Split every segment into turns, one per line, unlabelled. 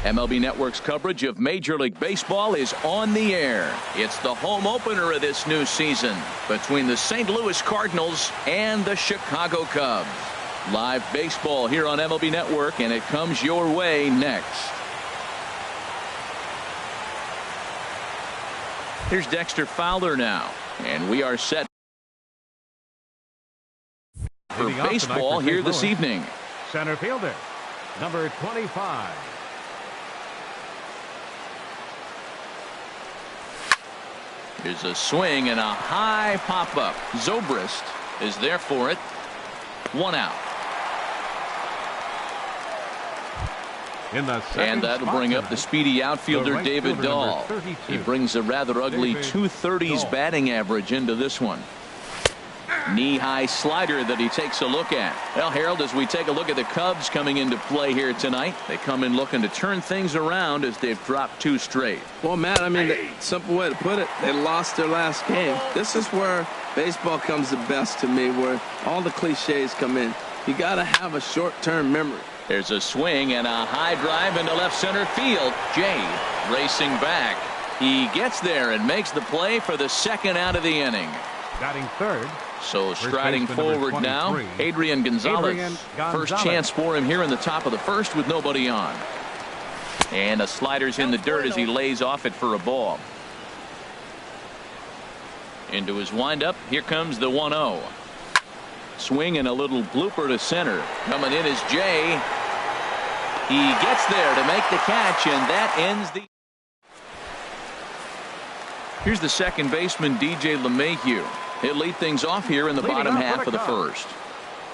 MLB Network's coverage of Major League Baseball is on the air. It's the home opener of this new season between the St. Louis Cardinals and the Chicago Cubs. Live baseball here on MLB Network, and it comes your way next. Here's Dexter Fowler now, and we are set for baseball here this evening.
Center fielder, number 25.
Here's a swing and a high pop-up. Zobrist is there for it. 1 out. And that'll bring up the speedy outfielder David Dahl. He brings a rather ugly 230s batting average into this one. Knee-high slider that he takes a look at. Well, Harold, as we take a look at the Cubs coming into play here tonight, they come in looking to turn things around as they've dropped 2 straight.
Well, Matt, I mean, the simple way to put it, they lost their last game. This is where baseball comes the best to me, where all the cliches come in. You got to have a short-term memory.
There's a swing and a high drive into left center field. Jay racing back. He gets there and makes the play for the 2nd out of the inning.
Batting third.
So striding forward now, Adrian Gonzalez. First chance for him here in the top of the 1st with nobody on. And a slider's in the dirt as he lays off it for a ball. Into his windup, here comes the 1-0. Swing and a little blooper to center. Coming in is Jay. He gets there to make the catch, and that ends the... Here's the second baseman, DJ LeMahieu. He'll lead things off here in the bottom half of the 1st.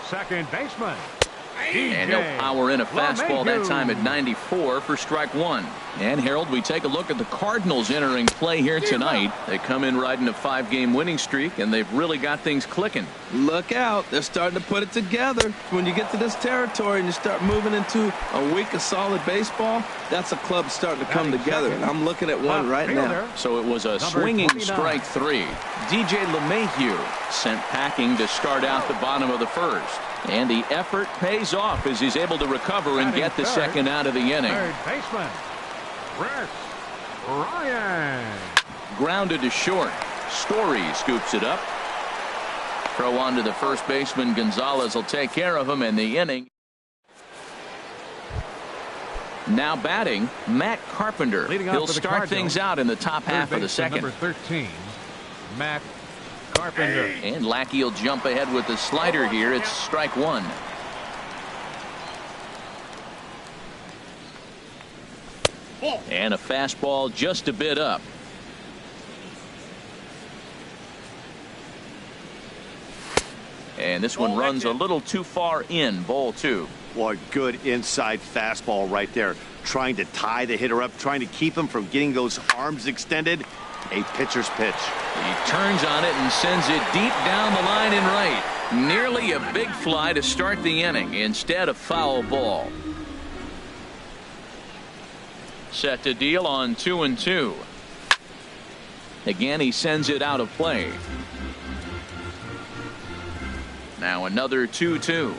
Second baseman.
And he'll power in a fastball that time at 94 for strike 1. And Harold, we take a look at the Cardinals entering play here tonight. They come in riding a 5-game winning streak, and they've really got things clicking.
Look out. They're starting to put it together. When you get to this territory and you start moving into a week of solid baseball, that's a club starting to come together. And I'm looking at one right now.
So it was a swinging strike 3. DJ LeMahieu sent packing to start out the bottom of the 1st. And the effort pays off as he's able to recover and get the 2nd out of the inning.
Third baseman, Rex Ryan.
Grounded to short. Story scoops it up. Throw on to the first baseman. Gonzalez will take care of him in the inning. Now batting, Matt Carpenter. He'll start things out in the top half of the 2nd.
Number 13, Matt Carpenter.
And Lackey will jump ahead with the slider here. It's strike 1. And a fastball just a bit up. And this one runs a little too far in. Ball 2.
Boy, good inside fastball right there. Trying to tie the hitter up, trying to keep him from getting those arms extended. A pitcher's pitch.
He turns on it and sends it deep down the line and right. Nearly a big fly to start the inning. Instead, a foul ball. Set to deal on 2-2. Again, he sends it out of play. Now another 2-2.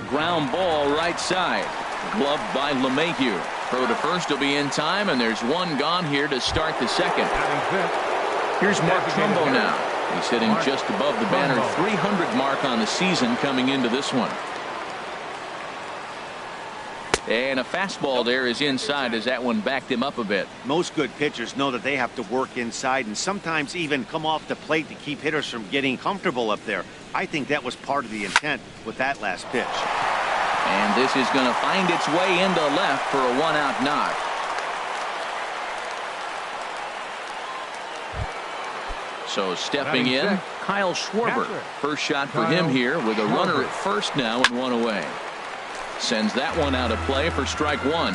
Ground ball right side. Gloved by LeMahieu. Throw to first will be in time, and there's one gone here to start the 2nd. Here's Mark Trumbo now. He's hitting just above the banner 300 mark on the season coming into this one. And a fastball there is inside as that one backed him up a bit.
Most good pitchers know that they have to work inside and sometimes even come off the plate to keep hitters from getting comfortable up there. I think that was part of the intent with that last pitch.
And this is going to find its way into left for a 1-out knock. So stepping in, Kyle Schwarber. First shot for him here with a runner at first now and 1 away. Sends that one out of play for strike 1.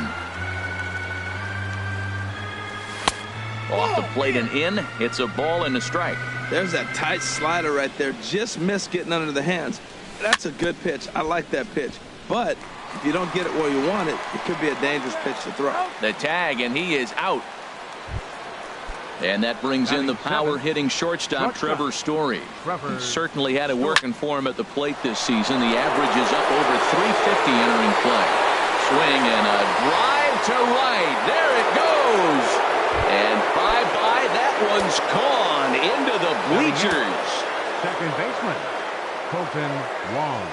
Off the plate and in. It's a ball and a strike.
There's that tight slider right there. Just missed getting under the hands. That's a good pitch. I like that pitch. But if you don't get it where you want it, it could be a dangerous pitch to throw.
The tag, and he is out. And that brings in the power-hitting shortstop, Trevor Story. He certainly had it working for him at the plate this season. The average is up over 350 entering play. swing and a drive to right. There it goes. And bye-bye. That one's gone into the bleachers.
Second baseman, Colton Wong.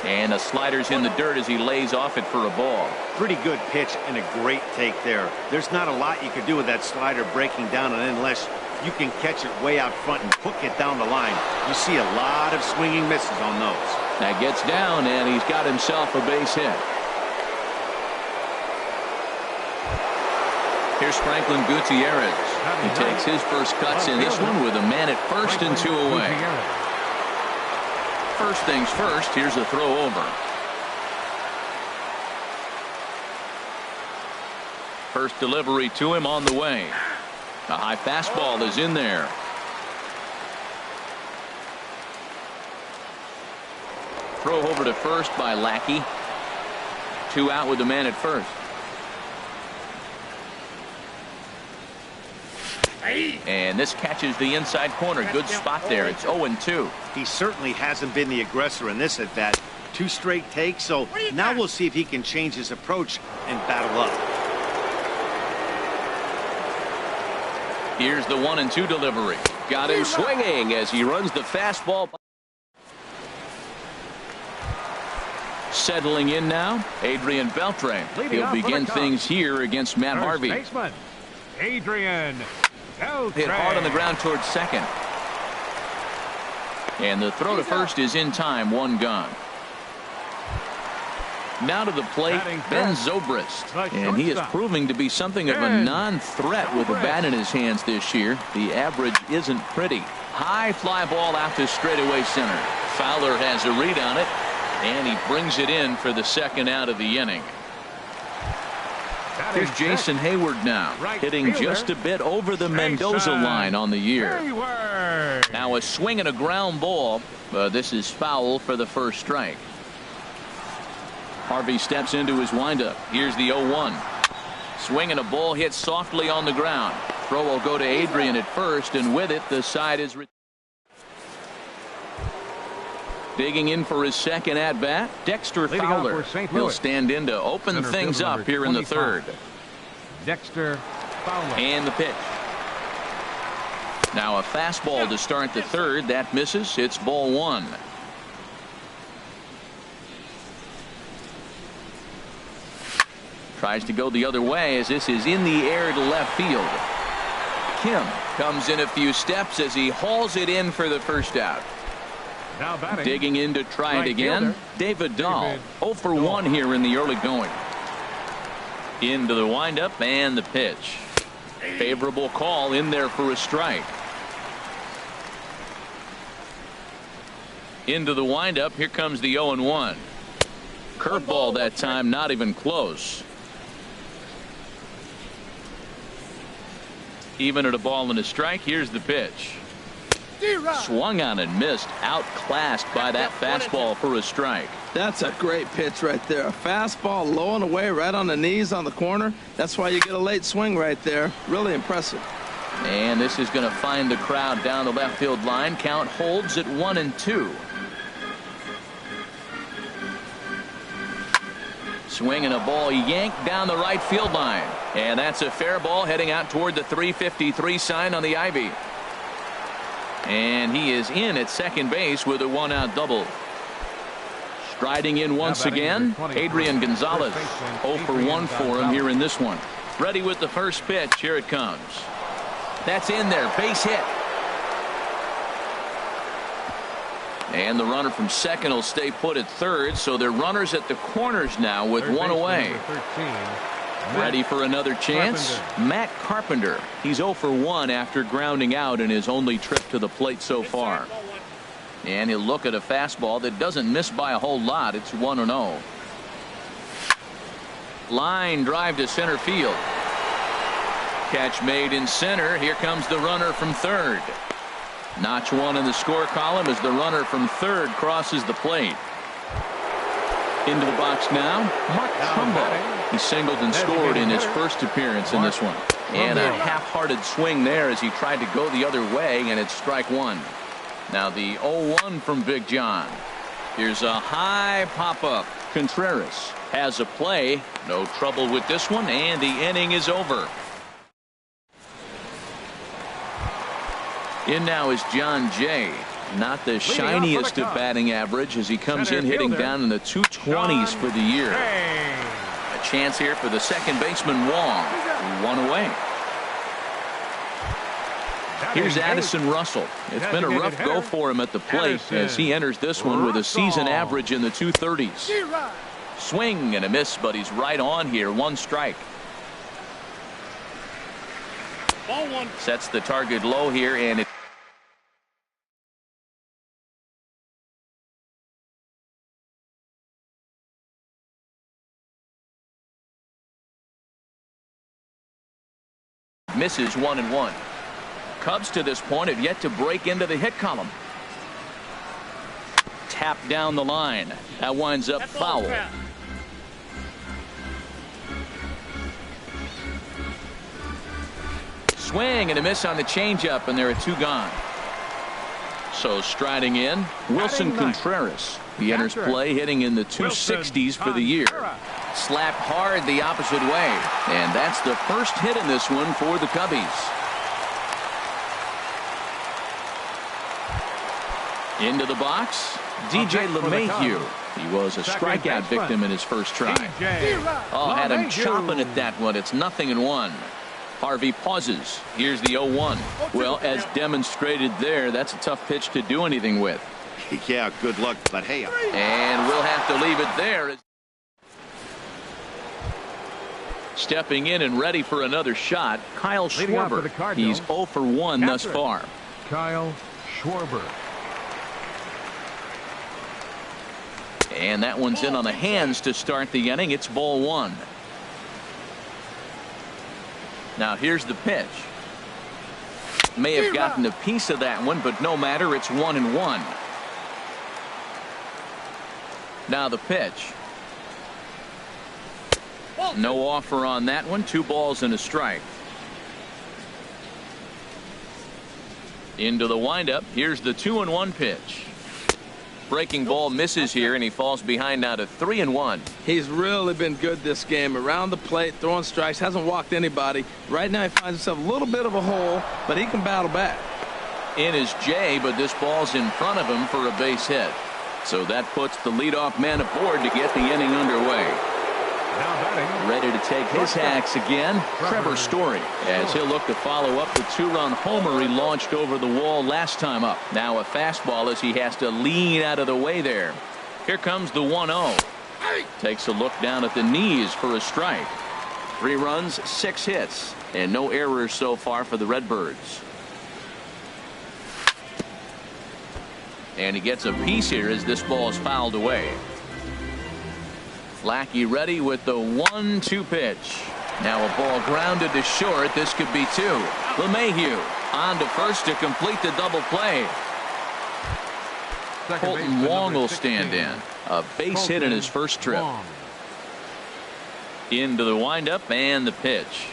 And the slider's in the dirt as he lays off it for a ball.
Pretty good pitch and a great take there. There's not a lot you could do with that slider breaking down, and unless you can catch it way out front and hook it down the line, you see a lot of swinging misses on those.
That gets down, and he's got himself a base hit. Here's Franklin Gutierrez. He takes his first cuts in this one with a man at first and 2 away. First things first, here's a throw over. First delivery to him on the way. A high fastball is in there. Throw over to first by Lackey. 2 out with the man at first. And this catches the inside corner. Good spot there. It's 0-2.
He certainly hasn't been the aggressor in this at bat. 2 straight takes, so now we'll see if he can change his approach and battle up.
Here's the 1-2 delivery. Got him swinging as he runs the fastball. Settling in now, Adrian Beltre. He'll begin things here against Matt Harvey.
Baseman, Adrian Beltre.
Hit hard on the ground towards second. And the throw to first is in time. 1 gone. Now to the plate, Ben Zobrist. And he is proving to be something of a non-threat with the bat in his hands this year. The average isn't pretty. High fly ball out to straightaway center. Fowler has a read on it, and he brings it in for the second out of the inning. Here's Jason Hayward now, hitting just a bit over the Mendoza line on the year. Now a swing and a ground ball. This is foul for the first strike. Harvey steps into his windup. Here's the 0-1. Swing and a ball hit softly on the ground. Throw will go to Adrian at first, and with it, the side is. Digging in for his second at-bat, Dexter Fowler. He'll stand in to open things up here in the third.
Dexter Fowler.
And the pitch. Now a fastball to start the third. That misses. It's ball 1. Tries to go the other way as this is in the air to left field. Kim comes in a few steps as he hauls it in for the first out.
Now batting,
digging in to try it again. David Dahl. 0 for 1 here in the early going. Into the windup and the pitch. Favorable call in there for a strike. Into the windup. Here comes the 0-1. Curveball that time, not even close. Even at a ball and a strike. Here's the pitch. Swung on and missed. Outclassed by that fastball for a strike.
That's a great pitch right there. A fastball low and away right on the knees on the corner. That's why you get a late swing right there. Really impressive.
And this is going to find the crowd down the left field line. Count holds at 1-2. Swinging a ball yanked down the right field line. And that's a fair ball heading out toward the 353 sign on the ivy. And he is in at second base with a 1-out double. Striding in once again, Adrian Gonzalez. 0 for 1 for him here in this one. Ready with the first pitch. Here it comes. That's in there. Base hit. And the runner from second will stay put at third. So they're runners at the corners now with 1 away. Ready for another chance? Matt Carpenter. He's 0 for 1 after grounding out in his only trip to the plate so far. And he'll look at a fastball that doesn't miss by a whole lot. It's 1-0. Line drive to center field. Catch made in center. Here comes the runner from third. Notch 1 in the score column as the runner from third crosses the plate. Into the box now, Mark Trumbo. He singled and scored in his first appearance in this one. And a half-hearted swing there as he tried to go the other way, and it's strike 1. Now the 0-1 from Big John. Here's a high pop-up. Contreras has a play. No trouble with this one, and the inning is over. In now is John Jay. Not the shiniest of batting average as he comes in hitting down in the 220s for the year. A chance here for the second baseman Wong. One away. Here's Addison Russell. It's been a rough go for him at the plate as he enters this one with a season average in the 230s. Swing and a miss, but he's right on here. One strike. Sets the target low here, and it misses 1-1. Cubs to this point have yet to break into the hit column. Tap down the line. That winds up foul. Swing and a miss on the changeup, and there are 2 gone. So striding in, Wilson Contreras. He enters play hitting in the 260s for the year. Slapped hard the opposite way, and that's the first hit in this one for the Cubbies. Into the box, DJ LeMahieu. He was a strikeout victim in his first try. Oh, had him chopping at that one. It's 0-1. Harvey pauses. Here's the 0-1. Well, as demonstrated there, that's a tough pitch to do anything with.
Yeah, good luck, but hey.
And we'll have to leave it there. Stepping in and ready for another shot, Kyle Schwarber. He's 0 for 1 thus far.
Kyle Schwarber.
And that one's in on the hands to start the inning. It's ball 1. Now here's the pitch. May have gotten a piece of that one, but no matter. It's 1-1. Now the pitch. No offer on that one. 2 balls and a strike. Into the windup. Here's the 2-1 pitch. Breaking ball misses here, and he falls behind now to 3-1.
He's really been good this game. Around the plate, throwing strikes, hasn't walked anybody. Right now he finds himself a little bit of a hole, but he can battle back.
In is Jay, but this ball's in front of him for a base hit. So that puts the leadoff man aboard to get the inning underway. Ready to take his hacks again, Trevor Story, as he'll look to follow up the 2-run homer he launched over the wall last time up. Now a fastball as he has to lean out of the way there. Here comes the 1-0. Takes a look down at the knees for a strike. 3 runs, 6 hits, and no errors so far for the Redbirds. And he gets a piece here as this ball is fouled away. Lackey ready with the 1-2 pitch. Now a ball grounded to short. This could be 2. LeMahieu on to first to complete the double play. Colton Wong will stand in. A base hit in his first trip. Into the windup and the pitch.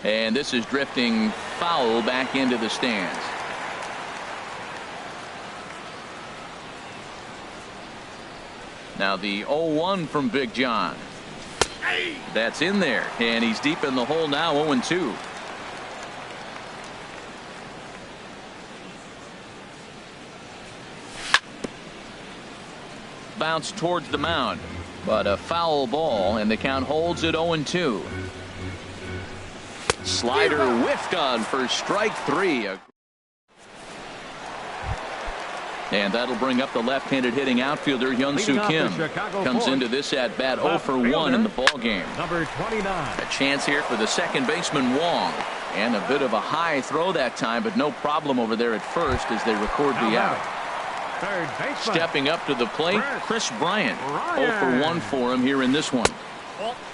And this is drifting foul back into the stands. Now the 0-1 from Big John. That's in there, and he's deep in the hole now. 0-2. Bounce towards the mound, but a foul ball, and the count holds at 0-2. Slider whiffed on for strike 3. And that'll bring up the left-handed hitting outfielder Hyun-Soo Kim. Comes into this at bat 0 for 1 in the ball game.
Number 29.
A chance here for the second baseman Wong, and a bit of a high throw that time, but no problem over there at first as they record the out.
Third baseman.
Stepping up to the plate, Chris Bryant. 0 for 1 for him here in this one,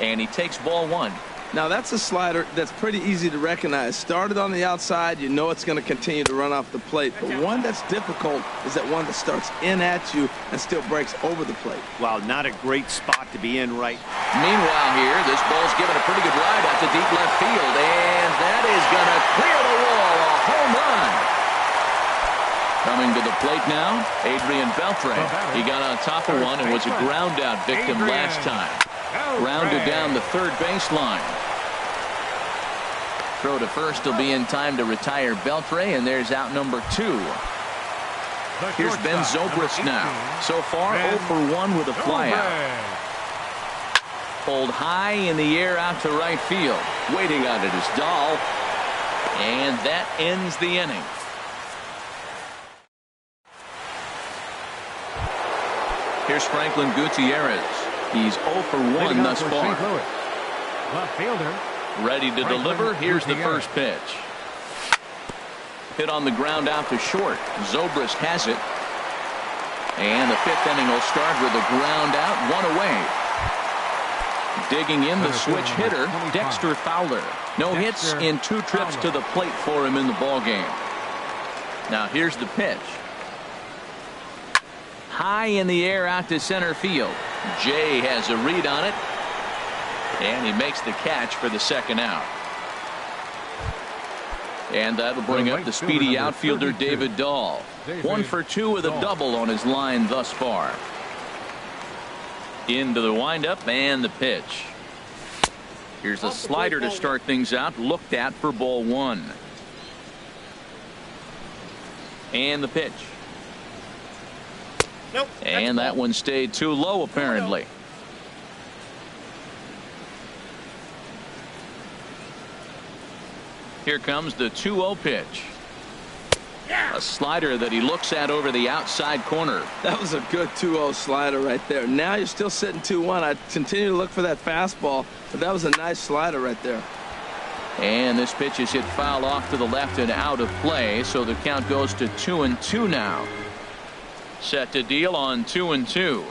and he takes ball 1.
Now that's a slider that's pretty easy to recognize. Started on the outside, you know it's going to continue to run off the plate. But one that's difficult is that one that starts in at you and still breaks over the plate.
Wow, not a great spot to be in right.
Meanwhile here, this ball's given a pretty good ride out to deep left field, and that is going to clear the wall. A home run. Coming to the plate now, Adrian Beltre. He got on top of one and was a ground out victim last time. Grounded down the third baseline. Throw to first will be in time to retire Beltre, and there's out number 2. Here's Ben Zobrist now. So far, 0 for 1 with a flyout. Pulled high in the air out to right field. Waiting on it is Dahl. And that ends the inning. Here's Franklin Gutierrez. He's 0 for 1 thus far.
Left fielder.
Ready to deliver. Here's the first pitch. Hit on the ground out to short. Zobrist has it. And the 5th inning will start with a ground out, 1 away. Digging in the switch hitter, Dexter Fowler. No hits in 2 trips to the plate for him in the ballgame. Now here's the pitch. High in the air out to center field. Jay has a read on it. And he makes the catch for the second out. And that'll bring up the speedy outfielder David Dahl. 1 for 2 with a double on his line thus far. Into the windup and the pitch. Here's a slider to start things out. Looked at for ball 1. And the pitch.
Nope.
And that one stayed too low apparently. Here comes the 2-0 pitch. A slider that he looks at over the outside corner.
That was a good 2-0 slider right there. Now you're still sitting 2-1. I continue to look for that fastball, but that was a nice slider right there.
And this pitch is hit foul off to the left and out of play, so the count goes to 2-2 now. Set to deal on 2-2.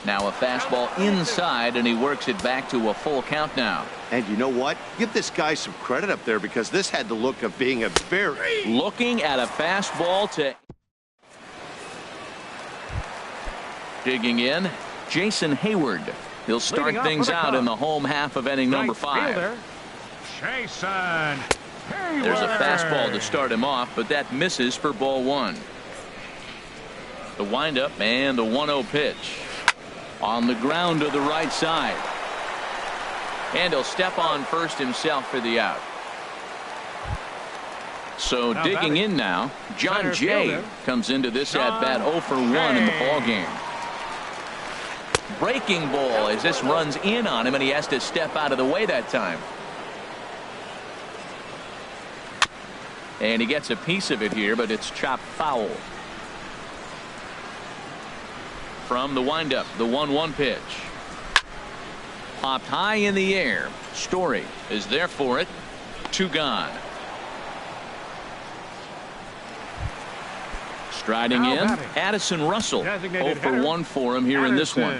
Now a fastball inside, and he works it back to a full count now.
And you know what? Give this guy some credit up there, because this had the look of being a very...
Looking at a fastball to... Digging in, Jason Hayward. He'll start things out in the home half of inning number 5.
Jason Hayward.
There's a fastball to start him off, but that misses for ball 1. The windup and the 1-0 pitch. On the ground to the right side. And he'll step on first himself for the out. So digging in now, John Jay comes into this at bat 0 for 1 in the ball game. Breaking ball as this runs in on him, and he has to step out of the way that time. And he gets a piece of it here, but it's chopped foul. From the windup, the 1-1 pitch. Popped high in the air. Story is there for it. 2 gone. Striding in, Addison Russell. 0 for 1 for him here in this one.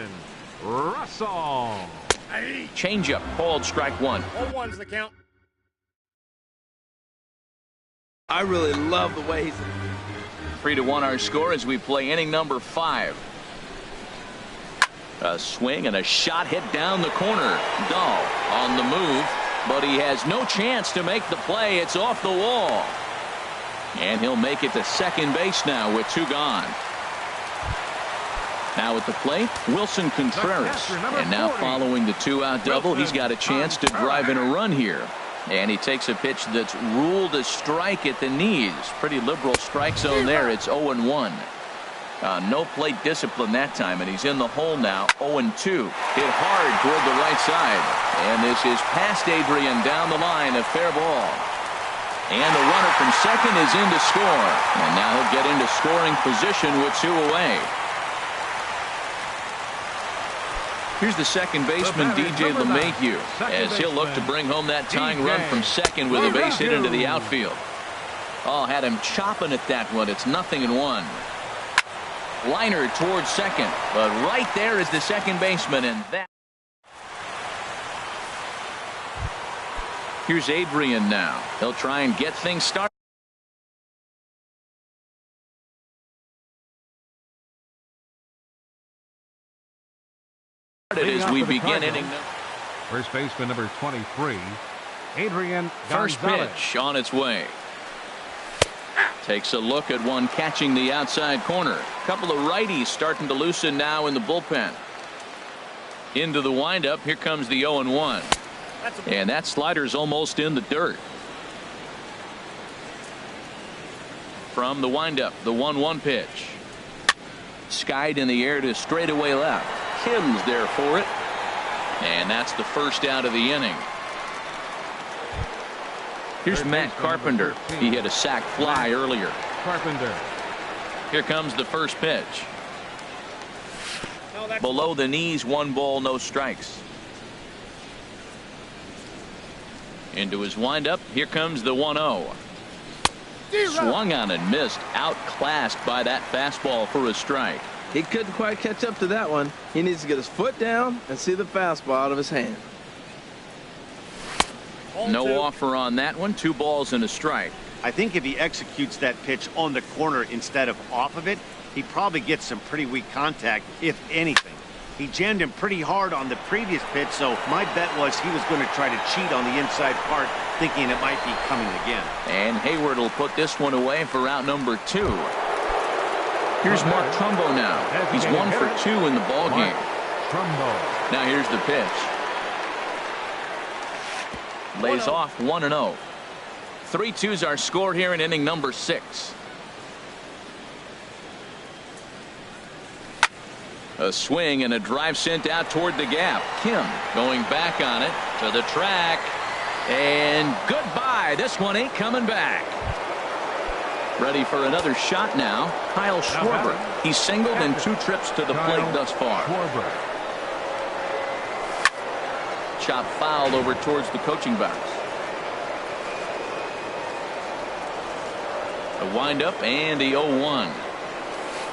Russell.
Changeup called strike 1.
0-1's the count.
I really love the way he's...
3-1 our score as we play inning number 5. A swing and a shot hit down the corner. Dahl on the move, but he has no chance to make the play. It's off the wall. And he'll make it to second base now with 2 gone. Now at the plate, Wilson Contreras. And now following the 2-out double, he's got a chance to drive in a run here. And he takes a pitch that's ruled a strike at the knees. Pretty liberal strike zone there. It's 0-1. No plate discipline that time, and he's in the hole now. 0-2. Hit hard toward the right side. And this is past Adrian down the line, a fair ball. And the runner from second is in to score. And now he'll get into scoring position with 2 away. Here's the second baseman, DJ LeMahieu, as he'll look to bring home that tying run from second with a base hit into the outfield. Oh, had him chopping at that one. It's 0-1. Liner towards second, but right there is the second baseman, and that. Here's Adrian now. He'll try and get things started. As we begin inning.
First baseman number 23, Adrian
First
Gonzalez.
pitch on its way. Takes a look at one catching the outside corner. A couple of righties starting to loosen now in the bullpen. Into the windup. Here comes the 0-1. And that slider's almost in the dirt. From the windup, the 1-1 pitch. Skied in the air to straightaway left. Kim's there for it. And that's the first out of the inning. Here's Matt Carpenter. He hit a sac fly earlier.
Carpenter.
Here comes the first pitch. Below the knees, 1 ball, no strikes. Into his windup. Here comes the 1-0. Swung on and missed. Outclassed by that fastball for a strike.
He couldn't quite catch up to that one. He needs to get his foot down and see the fastball out of his hand.
No offer on that one. 2 balls and a strike.
I think if he executes that pitch on the corner instead of off of it, he probably gets some pretty weak contact, if anything. He jammed him pretty hard on the previous pitch, so my bet was he was going to try to cheat on the inside part, thinking it might be coming again.
And Hayward will put this one away for out number 2. Here's Mark Trumbo now. He's 1 for 2 in the ball game.
Trumbo.
Now here's the pitch. Lays off 1-0. 3-2's our score here in inning number 6. A swing and a drive sent out toward the gap. Kim going back on it to the track. And goodbye. This one ain't coming back. Ready for another shot now. Kyle Schwarber. He's singled in 2 trips to the plate thus far. Chop fouled over towards the coaching box. A windup and the 0-1.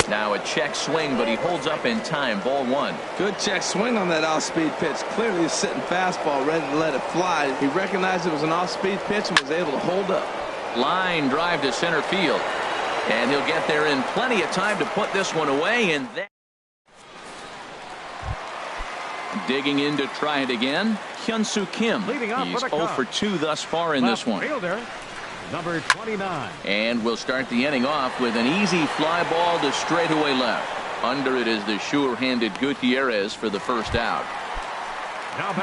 Now a check swing, but he holds up in time. Ball 1.
Good check swing on that off-speed pitch. Clearly a sitting fastball ready to let it fly. He recognized it was an off-speed pitch and was able to hold up.
Line drive to center field. And he'll get there in plenty of time to put this one away. And then digging in to try it again. Hyun-Soo Kim. He's 0 for 2 thus far in this one.
Fielder, number 29.
And we'll start the inning off with an easy fly ball to straightaway left. Under it is the sure-handed Gutierrez for the first out.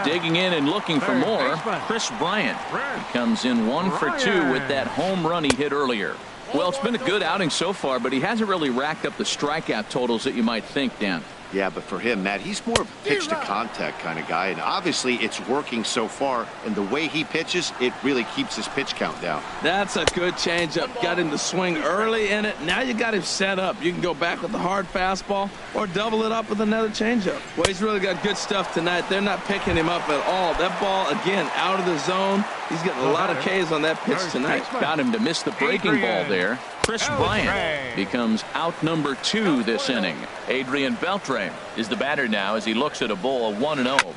Digging in and looking for more, Chris Bryant. He comes in 1 for 2 with that home run he hit earlier. Well, it's been a good outing so far, but he hasn't really racked up the strikeout totals that you might think, Dan.
Yeah, but for him, Matt, he's more of a pitch-to-contact kind of guy, and obviously it's working so far, and the way he pitches, it really keeps his pitch count down.
That's a good changeup. Got him to swing early in it. Now you got him set up. You can go back with the hard fastball or double it up with another changeup. Well, he's really got good stuff tonight. They're not picking him up at all. That ball, again, out of the zone. He's getting a lot of Ks on that pitch tonight.
Got him to miss the breaking ball there. Chris Bryant becomes out number 2 this inning. Adrian Beltre is the batter now as he looks at a ball of 1-0.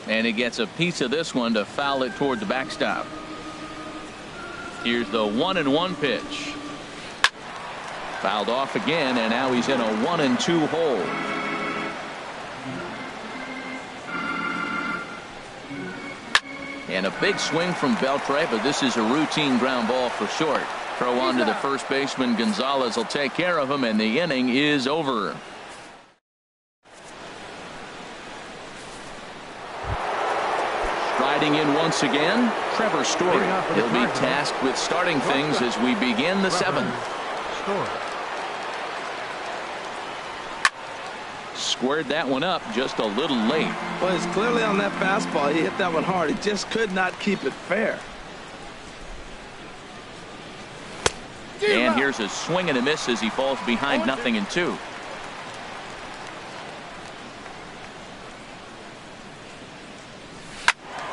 And he gets a piece of this one to foul it toward the backstop. Here's the 1-1 pitch. Fouled off again, and now he's in a 1-2 hole. And a big swing from Beltre, but this is a routine ground ball for short. Throw on to the first baseman. Gonzalez will take care of him, and the inning is over. Striding in once again, Trevor Story. He'll be tasked with starting things as we begin the 7th. Squared that one up just a little late.
Well, he's clearly on that fastball. He hit that one hard. He just could not keep it fair.
And here's a swing and a miss as he falls behind 0-2.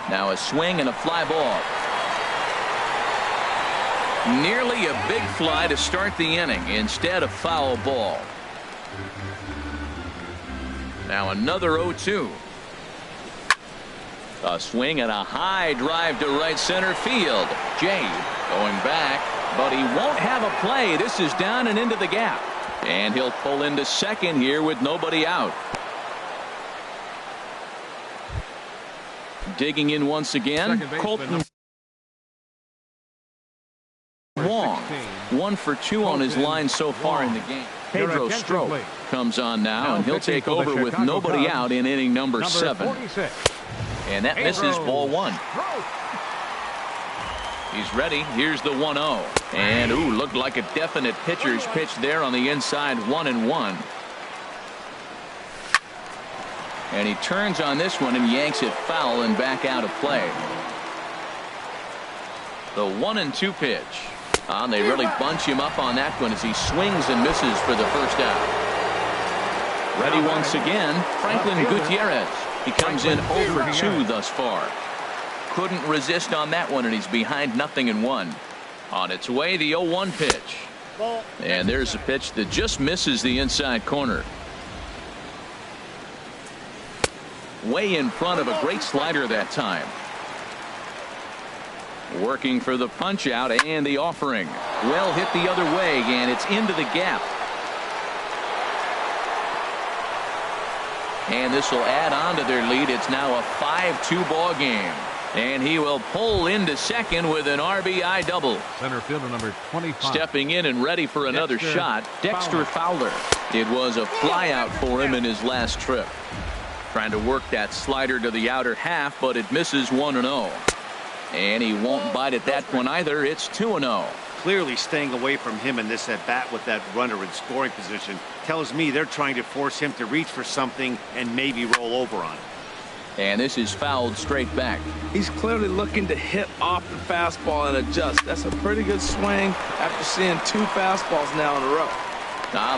Now a swing and a fly ball. Nearly a big fly to start the inning. Instead, a foul ball. Now another 0-2. A swing and a high drive to right center field. Jay going back, but he won't have a play. This is down and into the gap. And he'll pull into second here with nobody out. Digging in once again, Colton Wong. 1 for 2 on his line so far in the game. Pedro Strop comes on now, and he'll take over with nobody out in inning number 7.
46.
And that misses ball 1. He's ready. Here's the 1-0. And, looked like a definite pitcher's pitch there on the inside, 1-1. And he turns on this one and yanks it foul and back out of play. The 1-2 pitch. They really bunch him up on that one as he swings and misses for the first out. Ready once again, Franklin Gutierrez. He comes in 0 for 2 thus far. Couldn't resist on that one, and he's behind 0-1. On its way, the 0-1 pitch. And there's a pitch that just misses the inside corner. Way in front of a great slider that time. Working for the punch out and the offering. Well hit the other way, and it's into the gap. And this will add on to their lead. It's now a 5-2 ball game. And he will pull into second with an RBI double.
Center fielder number 25.
Stepping in and ready for another shot, Dexter Fowler. It was a flyout for him in his last trip. Trying to work that slider to the outer half, but it misses 1-0. And he won't bite at that one either. It's 2-0.
Clearly staying away from him in this at bat with that runner in scoring position tells me they're trying to force him to reach for something and maybe roll over on it.
And this is fouled straight back.
He's clearly looking to hit off the fastball and adjust. That's a pretty good swing after seeing 2 fastballs now in a row.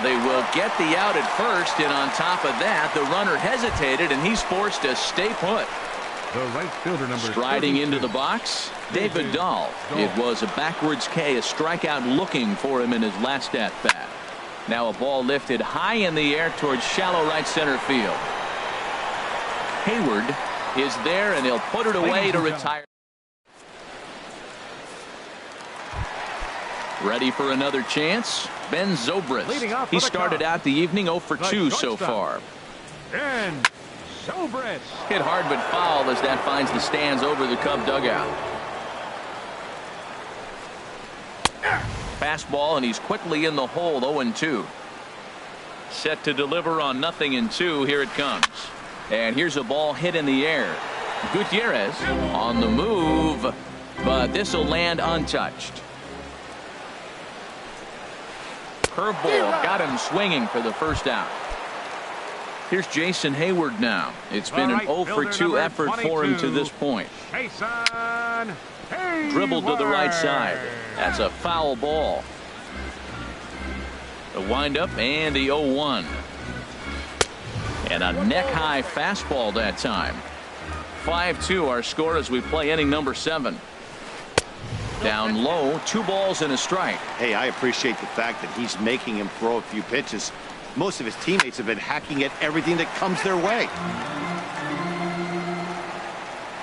They will get the out at first, and on top of that, the runner hesitated, and he's forced to stay put.
The right fielder number
Striding
32.
into the box, David Dahl. It was a backwards K, a strikeout looking for him in his last at bat. Now a ball lifted high in the air towards shallow right center field. Hayward is there, and he'll put it away to retire. Ready for another chance? Ben Zobrist. He started out the evening 0 for 2 so far.
And Zobrist.
Hit hard but foul as that finds the stands over the Cub dugout. Fastball, and he's quickly in the hole, 0-2. Set to deliver on 0-2. Here it comes. And here's a ball hit in the air. Gutierrez on the move, but this will land untouched. Curveball got him swinging for the first out. Here's Jason Hayward now. It's been an 0 for 2 effort for him to this point. Dribbled to the right side. That's a foul ball. The windup and the 0-1. And a neck-high fastball that time. 5-2 our score as we play inning number 7. Down low, 2 balls and a strike.
Hey, I appreciate the fact that he's making him throw a few pitches. Most of his teammates have been hacking at everything that comes their way.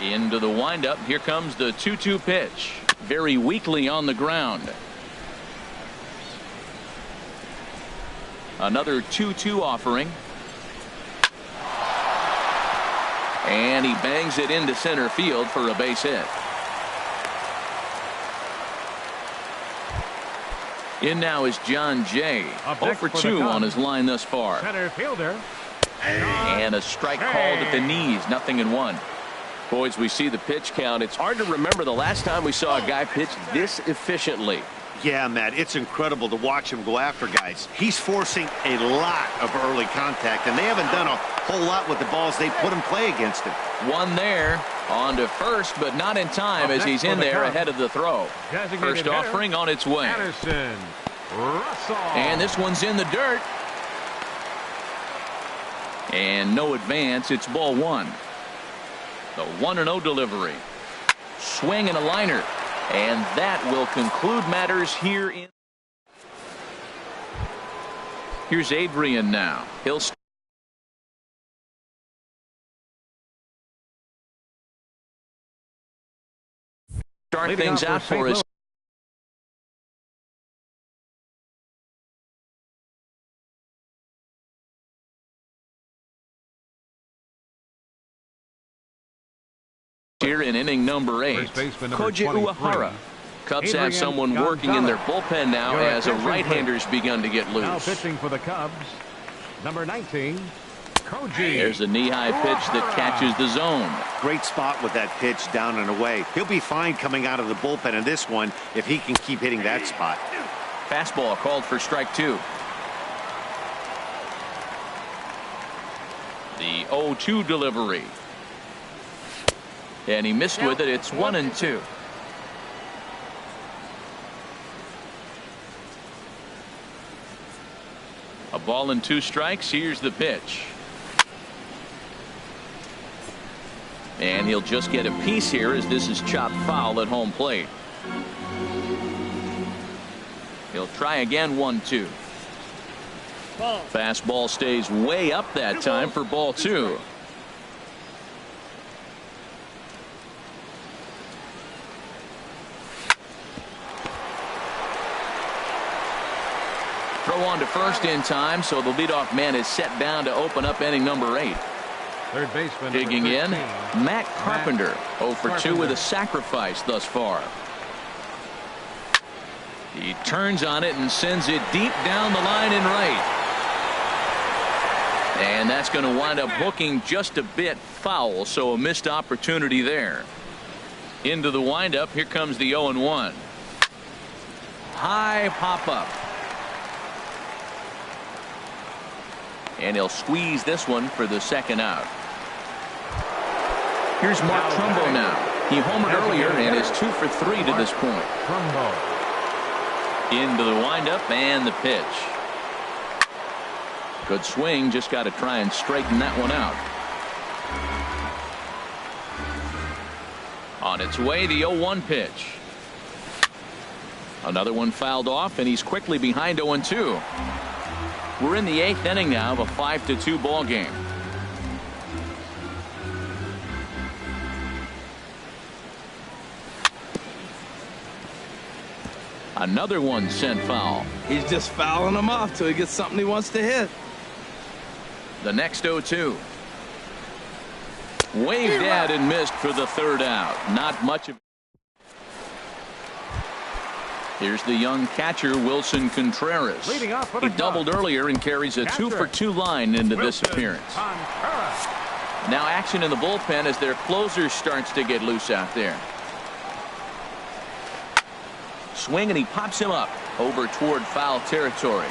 Into the windup. Here comes the 2-2 pitch. Very weakly on the ground. Another 2-2 offering. And he bangs it into center field for a base hit. In now is John Jay. 0 for 2 on his line thus far.
Center fielder.
And a strike called at the knees. 0-1. Boys, we see the pitch count. It's hard to remember the last time we saw a guy pitch this efficiently.
Yeah, Matt, it's incredible to watch him go after guys. He's forcing a lot of early contact, and they haven't done a whole lot with the balls they put in play against him.
One there, on to first, but not in time as he's in there ahead of the throw. First offering on its way. And this one's in the dirt. And no advance. It's ball 1. The 1-0 delivery. Swing and a liner. And that will conclude matters here in. Here's Adrian now. He'll start things out for us. Here in inning number 8, Koji Uehara. Cubs have someone working in their bullpen now as a right-hander's begun to get
Now
loose.
pitching for the Cubs, number 19, Koji.
There's a knee-high pitch that catches the zone.
Great spot with that pitch down and away. He'll be fine coming out of the bullpen in this one if he can keep hitting that spot.
Fastball called for strike 2. The 0-2 delivery. And he missed with it. It's 1-2. A ball and 2 strikes. Here's the pitch. And he'll just get a piece here as this is chopped foul at home plate. He'll try again. 1-2. Fastball stays way up that time for ball 2. Throw on to first in time, so the leadoff man is set down to open up inning number 8.
Third baseman,
Digging in,
13,
Matt Carpenter. 0 for 2 with a sacrifice thus far. He turns on it and sends it deep down the line in right. And that's going to wind up hooking just a bit foul, so a missed opportunity there. Into the windup, here comes the 0-1. High pop up. And he'll squeeze this one for the second out. Here's Mark Trumbo now. He homered earlier and is 2 for 3 to this point. Into the windup and the pitch. Good swing, just got to try and straighten that one out. On its way, the 0-1 pitch. Another one fouled off, and he's quickly behind 0-2. We're in the 8th inning now of a 5-2 ball game. Another one sent foul.
He's just fouling them off till he gets something he wants to hit.
The next 0-2. Waved at and missed for the third out. Not much of. Here's the young catcher, Wilson Contreras. He doubled earlier and carries a 2 for 2 line into this appearance. Now action in the bullpen as their closer starts to get loose out there. Swing, and he pops him up over toward foul territory.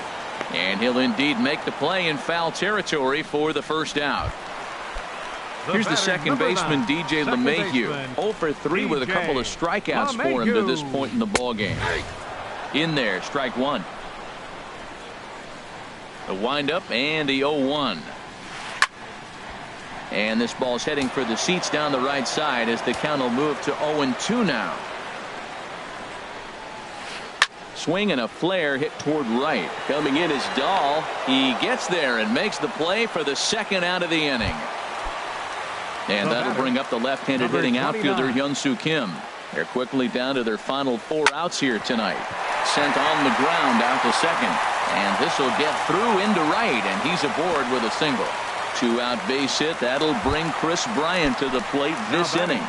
And he'll indeed make the play in foul territory for the first out. Here's the second baseman, DJ LeMahieu. 0 for 3 with a couple of strikeouts for him to this point in the ball game. In there, strike 1. The windup and the 0-1. And this ball's heading for the seats down the right side as the count will move to 0-2 now. Swing and a flare hit toward right. Coming in is Dahl. He gets there and makes the play for the second out of the inning. And that'll bring up the left-handed hitting outfielder Hyun-Soo Kim. They're quickly down to their final 4 outs here tonight. Sent on the ground out to second. And this will get through into right, and he's aboard with a single. 2-out base hit. That'll bring Chris Bryant to the plate this inning.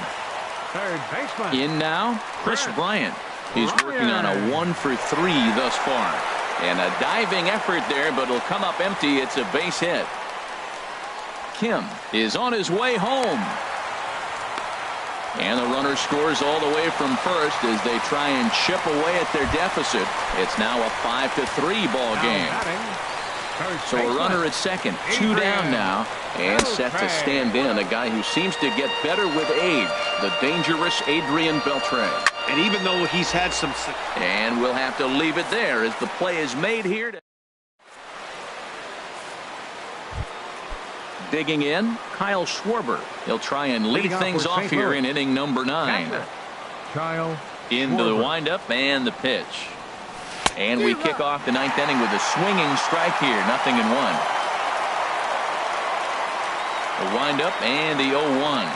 Third baseman.
In now, Chris Bryant. He's working on a 1 for 3 thus far. And a diving effort there, but it'll come up empty. It's a base hit. Kim is on his way home. And the runner scores all the way from first as they try and chip away at their deficit. It's now a 5-3 ball game. So a runner at second, 2 down now, and set to stand in a guy who seems to get better with age, the dangerous Adrian Beltre.
And even though he's had some.
And we'll have to leave it there as the play is made here. Digging in, Kyle Schwarber. He'll try and lead things off here in inning number 9. Into the windup and the pitch. And we kick off the 9th inning with a swinging strike here. 0-1. The windup and the 0-1.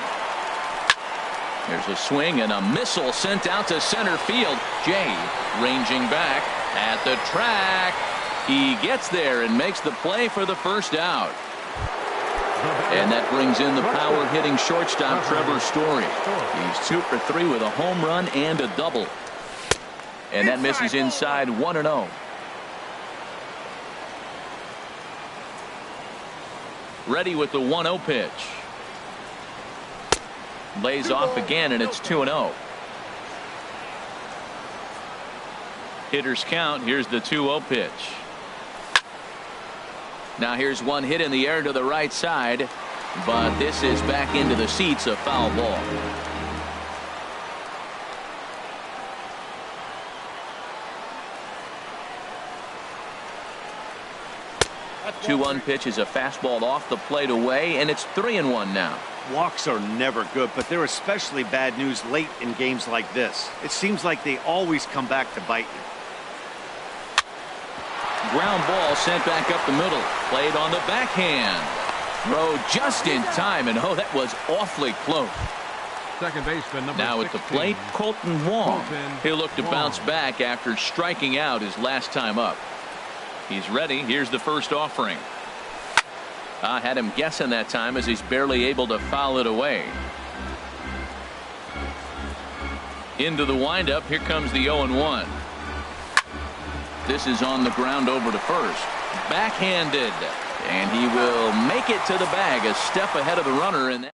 There's a swing and a missile sent out to center field. Jay ranging back at the track. He gets there and makes the play for the first out. And that brings in the power hitting shortstop Trevor Story. He's 2 for 3 with a home run and a double. And that misses inside 1-0. Ready with the 1-0 pitch. Lays off again, and it's 2-0. Hitters count. Here's the 2-0 pitch. Now here's one hit in the air to the right side, but this is back into the seats, a foul ball. 2-1 pitch is a fastball off the plate away, and it's 3-1 now.
Walks are never good, but they're especially bad news late in games like this. It seems like they always come back to bite you.
Ground ball sent back up the middle. Played on the backhand. Throw just in time, and oh, that was awfully close.
Second baseman number
now at the
16.
plate, Colton Wong. He'll look to bounce back after striking out his last time up. He's ready. Here's the first offering. I had him guessing that time as he's barely able to foul it away. Into the windup. Here comes the 0-1. This is on the ground over to first. Backhanded. And he will make it to the bag, a step ahead of the runner. And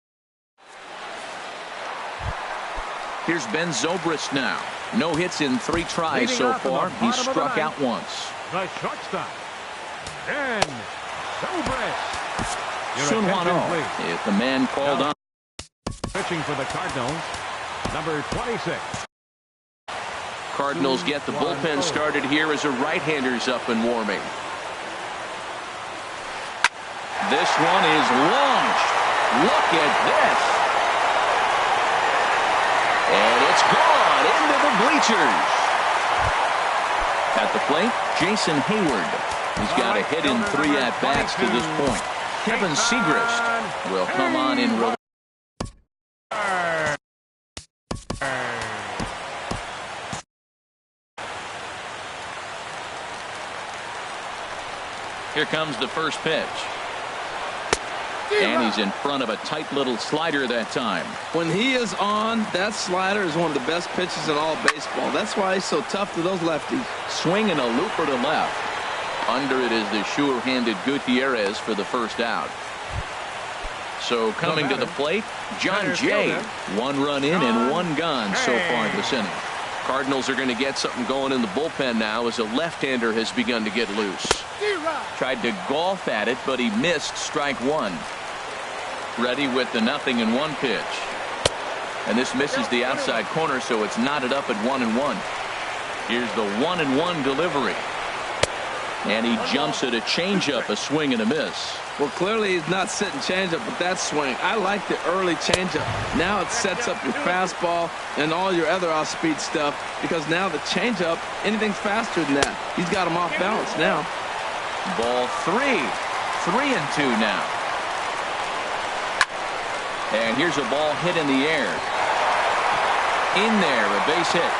here's Ben Zobrist now. No hits in 3 tries so far. He's struck out once.
The shortstop, Ben Zobrist.
Sunhwan is the man called on.
Pitching for the Cardinals, number 26.
Cardinals get the bullpen started here as a right-hander's up and warming. This one is launched. Look at this. And it's gone into the bleachers. At the plate, Jason Hayward. He's got a hit in 3 at-bats to this point. Kevin Segrist will come on in relief. Here comes the first pitch. And he's in front of a tight little slider that time.
When he is on, that slider is one of the best pitches in all baseball. That's why he's so tough to those lefties.
Swinging a looper to left. Under it is the sure-handed Gutierrez for the first out. So coming to the plate, John Jay. 1 run in and 1 gone so far in this inning. Cardinals are going to get something going in the bullpen now as a left-hander has begun to get loose. Tried to golf at it, but he missed strike 1. Ready with the 0-1 pitch. And this misses the outside corner, so it's knotted up at 1-1. Here's the 1-1 delivery. And he jumps at a changeup, a swing and a miss.
Well, clearly he's not sitting changeup with that swing. I like the early changeup. Now it sets up your fastball and all your other off-speed stuff, because now the changeup, anything's faster than that. He's got him off balance now.
Ball 3. 3-2 now. And here's a ball hit in the air. In there, a base hit.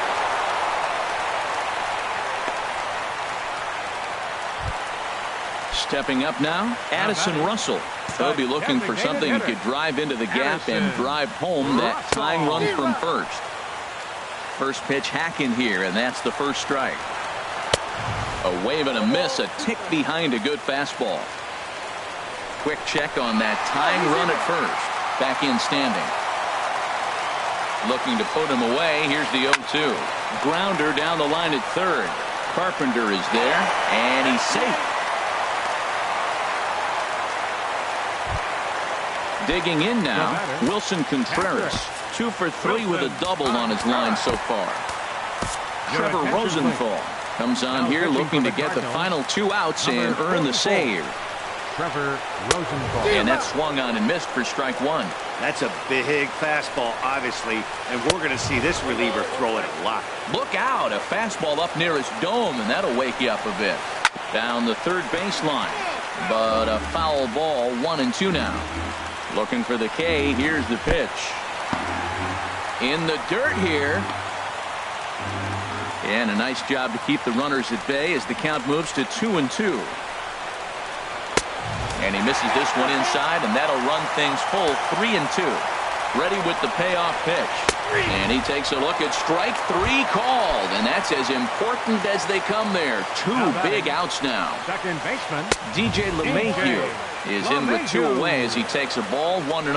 Stepping up now, Addison Russell. He'll be looking for something he could drive into the gap and drive home that tying run from first. First pitch hack in here, and that's the first strike. A wave and a miss, a tick behind a good fastball. Quick check on that tying run at first. Back in standing. Looking to put him away. Here's the 0-2. Grounder down the line at third. Carpenter is there, and he's safe. Digging in now, Wilson Contreras. 2 for 3 with a double on his line so far. Trevor Rosenthal comes on here looking to get the final 2 outs and earn the save.
Trevor Rosenthal.
And that swung on and missed for strike 1.
That's a big fastball, obviously, and we're going to see this reliever throw it a lot.
Look out, a fastball up near his dome, and that'll wake you up a bit. Down the third baseline, but a foul ball, 1-2 now. Looking for the K. Here's the pitch. In the dirt here. And a nice job to keep the runners at bay as the count moves to 2-2. And he misses this one inside, and that'll run things full 3-2. Ready with the payoff pitch. And he takes a look at strike 3 called, and that's as important as they come there. 2 big outs now.
Second baseman,
DJ LeMahieu is in with 2 away as he takes a ball 1-0.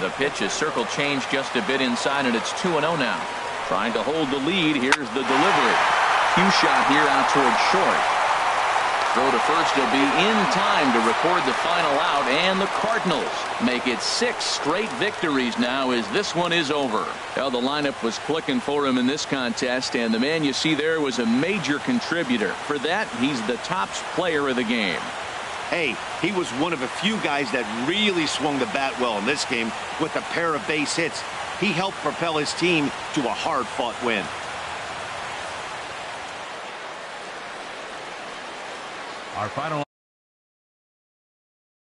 The pitch is circle change just a bit inside, and it's 2-0 now. Trying to hold the lead. Here's the delivery. Cue shot here out towards short. Throw to first will be in time to record the final out, and the Cardinals make it 6 straight victories now as this one is over. Well, the lineup was clicking for him in this contest, and the man you see there was a major contributor. For that, he's the top player of the game.
Hey, he was one of a few guys that really swung the bat well in this game with a pair of base hits. He helped propel his team to a hard-fought win.
our final